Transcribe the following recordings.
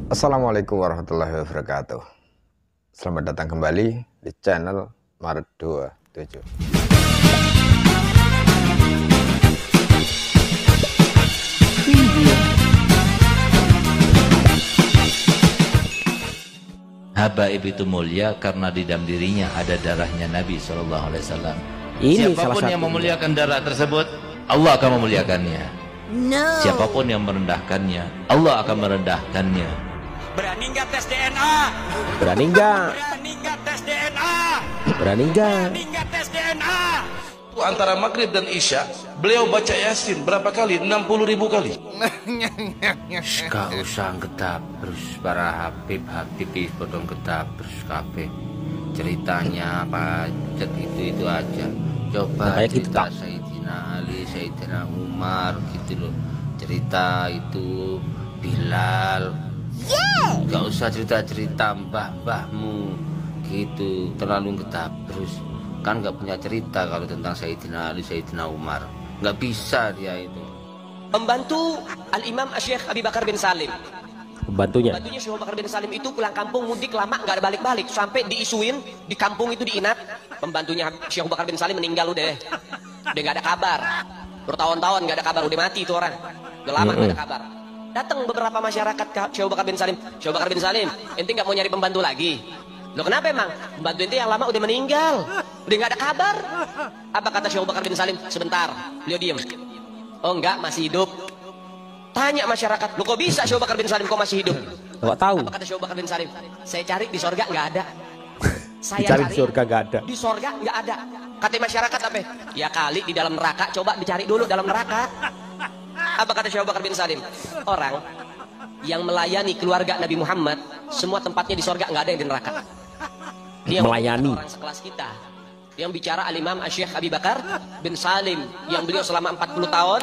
Assalamualaikum warahmatullahi wabarakatuh. Selamat datang kembali di channel Maret 27. Habaib itu mulia karena di dalam dirinya ada darahnya Nabi SAW. Ini Siapapun yang memuliakan darah tersebut, Allah akan memuliakannya. Siapapun yang merendahkannya, Allah akan merendahkannya. Berani nggak tes DNA? Berani nggak? Berani nggak tes DNA? Berani nggak? Berani nggak tes DNA? Antara maghrib dan isya beliau baca yasin berapa kali? 60.000 kali. Gak usah ketap terus para Habib potong ketap terus kabeh ceritanya apa itu aja. Coba kayak gitu, cerita Kak. Sayyidina Ali, Sayyidina Umar gitu loh, cerita itu Bilal. Gak usah cerita mbah-mbahmu gitu, terlalu ketap terus kan gak punya cerita kalau tentang Sayyidina Ali, Sayyidina Umar. Gak bisa dia itu. Pembantu Al-Imam Syekh Abi Bakar bin Salim. Pembantunya. Pembantunya Syekh Abu Bakar bin Salim itu pulang kampung mudik lama nggak ada balik-balik sampai diisuin di kampung itu diinap. Pembantunya Syekh Abu Bakar bin Salim meninggal udah nggak ada kabar. Bertahun-tahun nggak ada kabar, udah mati itu orang. Udah lama nggak ada kabar. Datang beberapa masyarakat ke Syekh Abu Bakar bin Salim. Syekh Abu Bakar bin Salim, ente nggak mau nyari pembantu lagi? Loh kenapa emang? Pembantu ente yang lama udah meninggal, udah nggak ada kabar. Apa kata Syekh Abu Bakar bin Salim? Sebentar, beliau diem. Oh enggak, masih hidup. Tanya masyarakat, lo kok bisa Syekh Abu Bakar bin Salim kok masih hidup? Nggak tahu. Apa kata Syekh Abu Bakar bin Salim? Saya cari di sorga nggak ada. Saya Dicari di surga nggak ada. Di sorga nggak ada. Kata masyarakat apa? Ya kali di dalam neraka, coba dicari dulu dalam neraka. Apa kata Syekh Abu Bakar bin Salim? Orang yang melayani keluarga Nabi Muhammad, semua tempatnya di sorga, nggak ada yang di neraka. Dia Melayani. orang sekelas kita. Yang bicara Al-Imam Syekh Abi Bakar bin Salim, yang beliau selama 40 tahun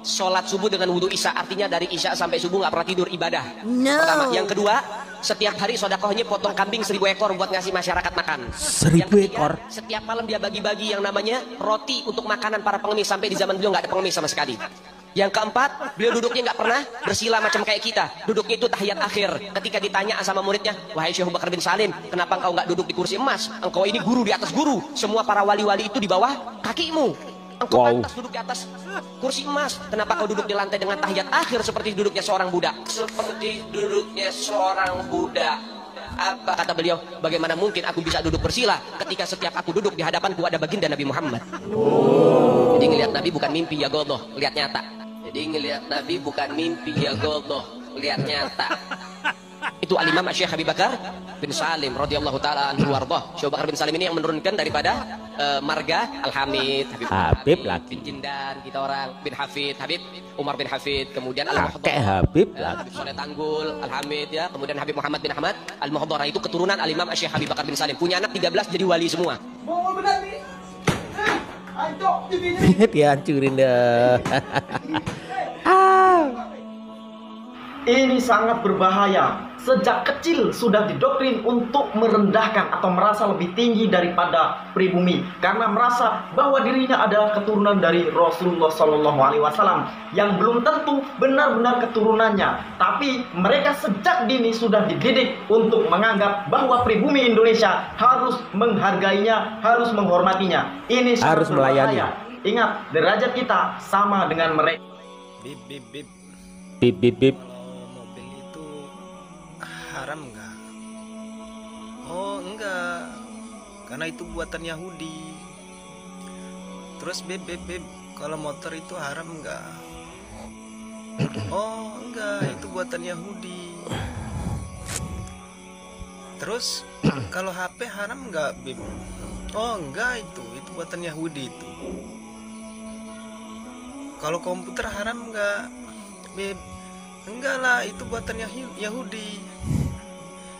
sholat subuh dengan wudhu isya, artinya dari isya sampai subuh nggak pernah tidur ibadah. Pertama. Yang kedua, setiap hari sodakohnya potong kambing 1000 ekor buat ngasih masyarakat makan. 1000 Yang ketiga, ekor? setiap malam dia bagi-bagi yang namanya roti untuk makanan para pengemis, sampai di zaman beliau nggak ada pengemis sama sekali. Yang keempat, beliau duduknya nggak pernah bersila macam kayak kita. Duduknya itu tahiyat akhir. Ketika ditanya sama muridnya, wahai Syekh Abu Bakar bin Salim, kenapa engkau nggak duduk di kursi emas? Engkau ini guru di atas guru. Semua para wali-wali itu di bawah kakimu. Engkau pantas duduk di atas kursi emas. Kenapa kau duduk di lantai dengan tahiyat akhir seperti duduknya seorang budak? Seperti duduknya seorang budak. Apa kata beliau? Bagaimana mungkin aku bisa duduk bersila ketika setiap aku duduk di hadapanku ada baginda Nabi Muhammad? Jadi ngelihat Nabi bukan mimpi ya godoh, lihat nyata. Jadi ngelihat Nabi bukan mimpi ya godoh, lihat nyata. Itu Al-Imam Syekh Abi Bakar bin Salim radhiyallahu taala anhu warḍah. Syekh Bakar bin Salim ini yang menurunkan daripada marga Al-Hamid, Habib lagi. bin Jindan, kita orang bin Hafid, Habib Umar bin Hafid, kemudian Kakek Al-Muhdhar, Habib Habib lagi. Soleh Tanggul, Al-Hamid ya, kemudian Habib Muhammad bin Ahmad Al-Muhdhar, itu keturunan Al-Imam Syekh Abi Bakar bin Salim. Punya anak 13 jadi wali semua. Dia hancurin dah. Ini sangat berbahaya. Sejak kecil sudah didoktrin untuk merendahkan atau merasa lebih tinggi daripada pribumi, karena merasa bahwa dirinya adalah keturunan dari Rasulullah SAW yang belum tentu benar-benar keturunannya. Tapi mereka sejak dini sudah dididik untuk menganggap bahwa pribumi Indonesia harus menghargainya, harus menghormatinya. Ini sangat Harus melayani. berbahaya. Ingat, derajat kita sama dengan mereka. Bib, bib, bib. Bip bip bip. Kalau mobil itu haram nggak? Oh enggak, karena itu buatan Yahudi. Terus bib, bib, bib. Kalau motor itu haram nggak? Oh enggak, itu buatan Yahudi. Terus kalau HP haram nggak, bib? Oh enggak, itu buatan Yahudi itu. Kalau komputer haram nggak, bib? Enggak lah, itu buatan Yahudi.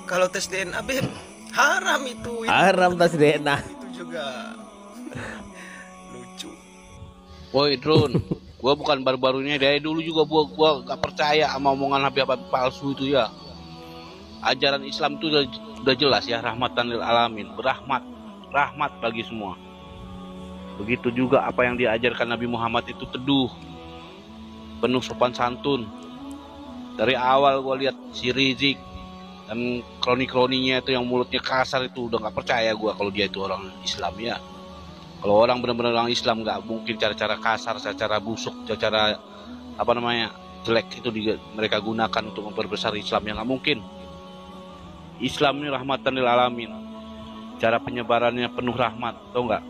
Kalau tes DNA, beb, haram itu. Haram tes DNA. Itu juga lucu. Woi Drone, gua bukan baru-barunya, dari dulu juga gua gak percaya sama omongan Habib-Habib palsu itu ya. Ajaran Islam itu udah jelas ya, rahmatan lil alamin, rahmat bagi semua. Begitu juga apa yang diajarkan Nabi Muhammad itu teduh, penuh sopan santun, Dari awal gue lihat si Rizik dan kroni-kroninya itu yang mulutnya kasar itu udah nggak percaya gue kalau dia itu orang Islam ya. Kalau orang benar-benar orang Islam nggak mungkin cara-cara kasar, cara busuk, cara apa namanya jelek itu mereka gunakan untuk memperbesar Islam, yang nggak mungkin. Islam ini rahmatan lil alamin. Cara penyebarannya penuh rahmat, tau nggak?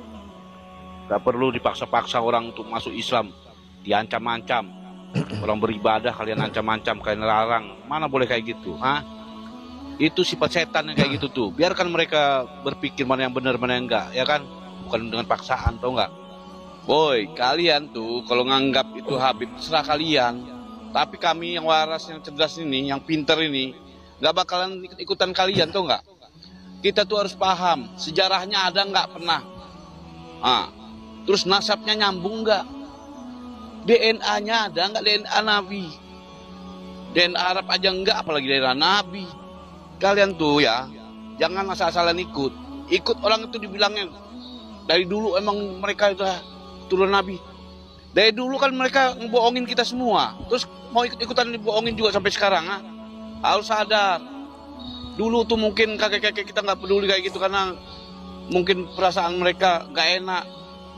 Nggak perlu dipaksa-paksa orang untuk masuk Islam, diancam-ancam. Orang beribadah kalian ancam-ancam, kalian larang. Mana boleh kayak gitu, ha? Itu sifat setan yang kayak gitu tuh. Biarkan mereka berpikir mana yang benar, mana yang enggak, ya kan? Bukan dengan paksaan, tau nggak? Boy, kalian tuh kalau nganggap itu Habib, serah kalian. Tapi kami yang waras, yang cerdas ini, yang pinter ini, nggak bakalan ikutan kalian, tau nggak? Kita tuh harus paham, sejarahnya ada nggak pernah. Terus nasabnya nyambung nggak? DNA-nya ada nggak? DNA Nabi, DNA Arab aja enggak, apalagi DNA Nabi. Kalian tuh ya, jangan asal-asalan ikut orang itu dibilangnya dari dulu emang mereka itu turun Nabi. Dari dulu kan mereka ngebohongin kita semua, terus mau ikut-ikutan dibohongin juga sampai sekarang. Harus sadar. Dulu tuh mungkin kakek-kakek kita nggak peduli kayak gitu karena mungkin perasaan mereka nggak enak,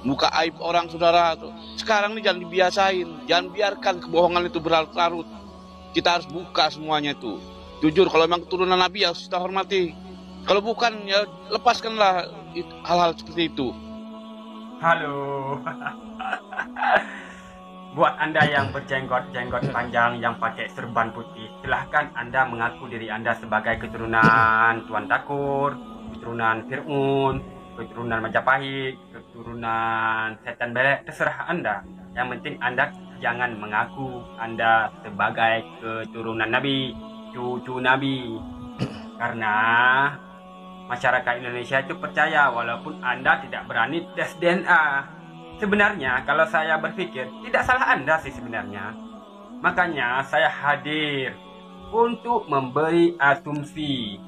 buka aib orang saudara tuh. Sekarang nih jangan dibiasain, jangan biarkan kebohongan itu berlarut-larut. Kita harus buka semuanya itu. Jujur, kalau memang keturunan Nabi ya harus kita hormati. Kalau bukan ya lepaskanlah hal-hal seperti itu. Halo. Buat Anda yang berjenggot-jenggot panjang yang pakai serban putih, silahkan Anda mengaku diri Anda sebagai keturunan Tuan Takur, keturunan Fir'aun, keturunan Majapahit, keturunan setan belek, terserah Anda. Yang penting Anda jangan mengaku Anda sebagai keturunan Nabi, cucu Nabi. Karena masyarakat Indonesia itu percaya walaupun Anda tidak berani tes DNA. Sebenarnya kalau saya berpikir tidak salah Anda sih sebenarnya. Makanya saya hadir untuk memberi asumsi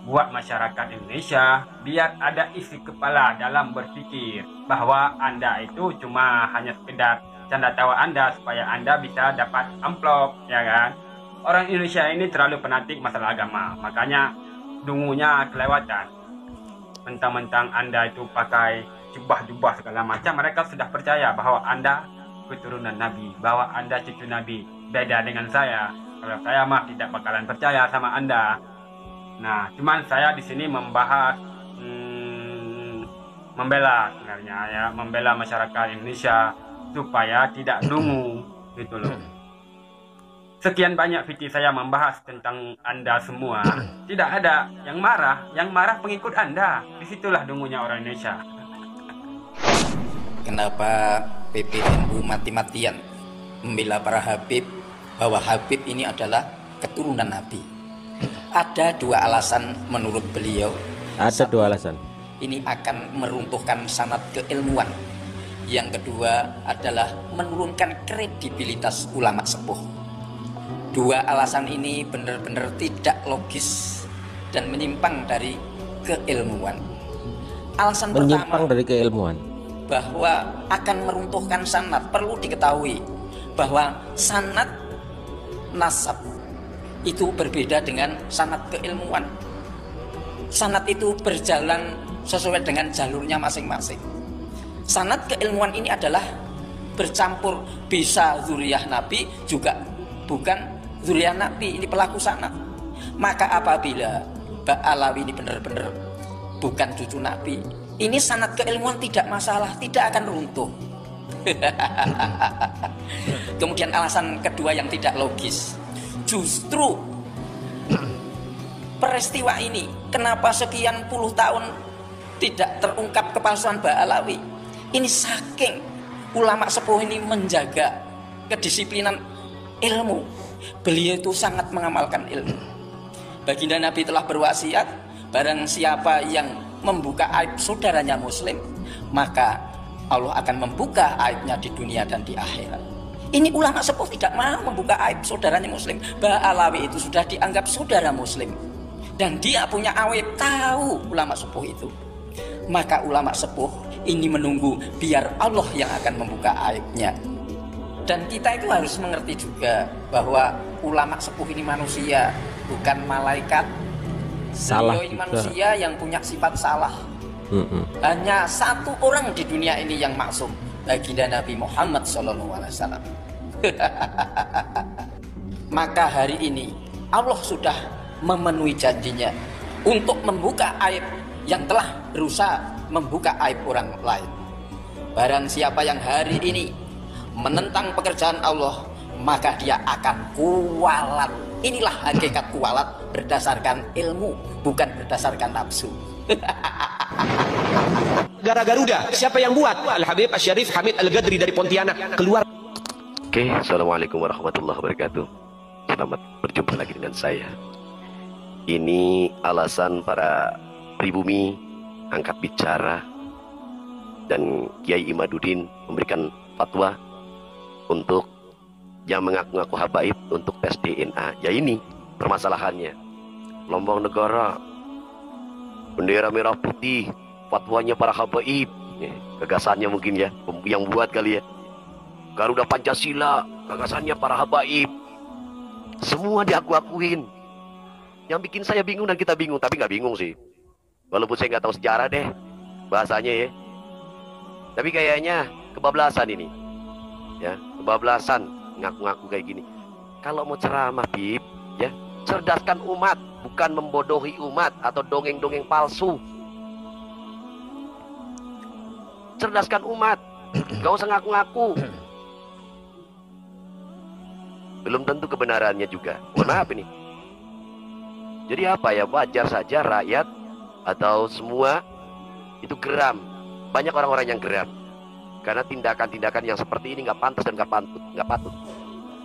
buat masyarakat Indonesia biar ada isi kepala dalam berpikir bahwa Anda itu cuma hanya sekedar canda tawa Anda supaya Anda bisa dapat amplop, ya kan? Orang Indonesia ini terlalu fanatik masalah agama, makanya dungunya kelewatan. Mentang-mentang Anda itu pakai jubah-jubah segala macam, mereka sudah percaya bahwa Anda keturunan Nabi, bahwa Anda cucu Nabi. Beda dengan saya. Kalau saya mah tidak bakalan percaya sama Anda. Nah, cuman saya di sini membahas membela sebenarnya ya, membela masyarakat Indonesia supaya tidak dungu gitu loh. Sekian banyak video saya membahas tentang Anda semua. Tidak ada yang marah pengikut Anda. Disitulah dungunya orang Indonesia. Kenapa PBNU mati-matian membela para Habib, bahwa Habib ini adalah keturunan Nabi? Ada dua alasan menurut beliau. Ada dua alasan. Ini akan meruntuhkan sanad keilmuan. Yang kedua adalah menurunkan kredibilitas ulama sepuh. Dua alasan ini benar-benar tidak logis dan menyimpang dari keilmuan. Alasan menyimpang pertama dari keilmuan, bahwa akan meruntuhkan sanad. Perlu diketahui bahwa sanad nasab itu berbeda dengan sanad keilmuan. Sanad itu berjalan sesuai dengan jalurnya masing-masing. Sanad keilmuan ini adalah bercampur, bisa zuriyah Nabi juga bukan zuriyah Nabi, ini pelaku sanad. Maka apabila Ba'alawi ini benar-benar bukan cucu Nabi, ini sanad keilmuan tidak masalah, tidak akan runtuh. Kemudian alasan kedua yang tidak logis, justru peristiwa ini kenapa sekian puluh tahun tidak terungkap kepalsuan Ba'alawi? Ini saking ulama sepuh ini menjaga kedisiplinan ilmu. Beliau itu sangat mengamalkan ilmu. Baginda Nabi telah berwasiat, barang siapa yang membuka aib saudaranya muslim, maka Allah akan membuka aibnya di dunia dan di akhirat. Ini ulama sepuh tidak mau membuka aib saudaranya muslim. Ba'alawi itu sudah dianggap saudara muslim, dan dia punya aib, tahu ulama sepuh itu. Maka ulama sepuh ini menunggu biar Allah yang akan membuka aibnya. Dan kita itu harus mengerti juga bahwa ulama sepuh ini manusia, bukan malaikat. Salah Beliau ini juga. manusia yang punya sifat salah. Hanya satu orang di dunia ini yang maksum, baginda Nabi Muhammad SAW. Maka hari ini Allah sudah memenuhi janjinya untuk membuka aib yang telah berusaha membuka aib orang lain. Barang siapa yang hari ini menentang pekerjaan Allah, maka dia akan kualat. Inilah hakikat kualat, berdasarkan ilmu, bukan berdasarkan nafsu. Gara Garuda, siapa yang buat? Al-Habib Asy-Syarif Hamid Al-Ghadri dari Pontianak keluar. Oke, assalamualaikum warahmatullahi wabarakatuh. Selamat berjumpa lagi dengan saya. Ini alasan para pribumi angkat bicara dan Kiai Imaduddin memberikan fatwa untuk yang mengaku-ngaku habaib untuk tes DNA. Ya ini permasalahannya. Lombong negara, bendera merah putih, fatwanya para habaib. Gagasannya mungkin ya, yang buat kali ya. Garuda Pancasila, gagasannya para habaib. Semua diaku-akuin. Yang bikin saya bingung dan kita bingung, tapi nggak bingung sih. Walaupun saya nggak tahu sejarah deh, bahasanya ya. Tapi kayaknya kebablasan ini. Ya, kebablasan ngaku-ngaku kayak gini. Kalau mau ceramah, Bib, ya, cerdaskan umat, bukan membodohi umat atau dongeng-dongeng palsu. Cerdaskan umat, gak usah ngaku-ngaku. Belum tentu kebenarannya juga. Mohon maaf ini. Jadi apa ya, wajar saja rakyat atau semua itu geram. Banyak orang-orang yang geram karena tindakan-tindakan yang seperti ini nggak pantas dan nggak patut.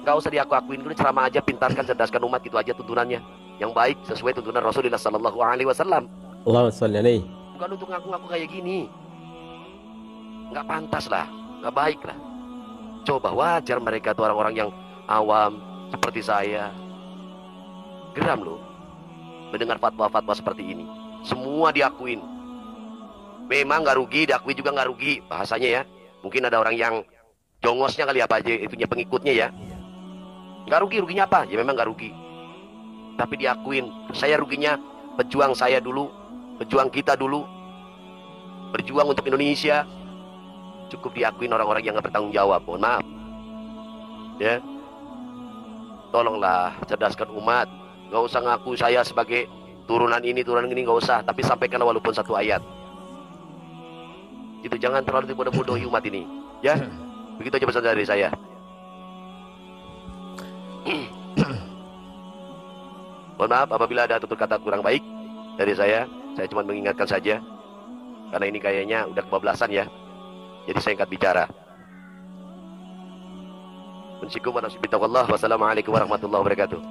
Nggak usah diaku-akuin dulu, ceramah aja, pintarkan, cerdaskan umat, itu aja tuntunannya. Yang baik sesuai tuntunan Rasulullah Sallallahu Alaihi Wasallam. Allahumma sholli alaihi. Bukan untuk ngaku-ngaku kayak gini. Nggak pantas lah, nggak baik lah. Coba wajar mereka tuh orang-orang yang awam seperti saya. Geram loh mendengar fatwa-fatwa seperti ini. Semua diakuin. Memang nggak rugi, diakui juga nggak rugi. Bahasanya ya. Mungkin ada orang yang jongosnya kali apa aja, itunya pengikutnya ya. Nggak rugi, ruginya apa? Ya memang nggak rugi. Tapi diakuin. Saya ruginya pejuang saya dulu, pejuang kita dulu, berjuang untuk Indonesia. Cukup diakuin orang-orang yang nggak bertanggung jawab. Mohon maaf. Ya. Tolonglah cerdaskan umat. Nggak usah ngaku saya sebagai turunan ini nggak usah. Tapi sampaikan walaupun satu ayat. Itu jangan terlalu dibodoh-bodohi umat ini. Ya. Begitu aja pesan dari saya. Mohon maaf apabila ada tutur kata kurang baik dari saya cuma mengingatkan saja. Karena ini kayaknya udah kebablasan ya. Jadi saya angkat bicara. Wassalamualaikum warahmatullahi wabarakatuh.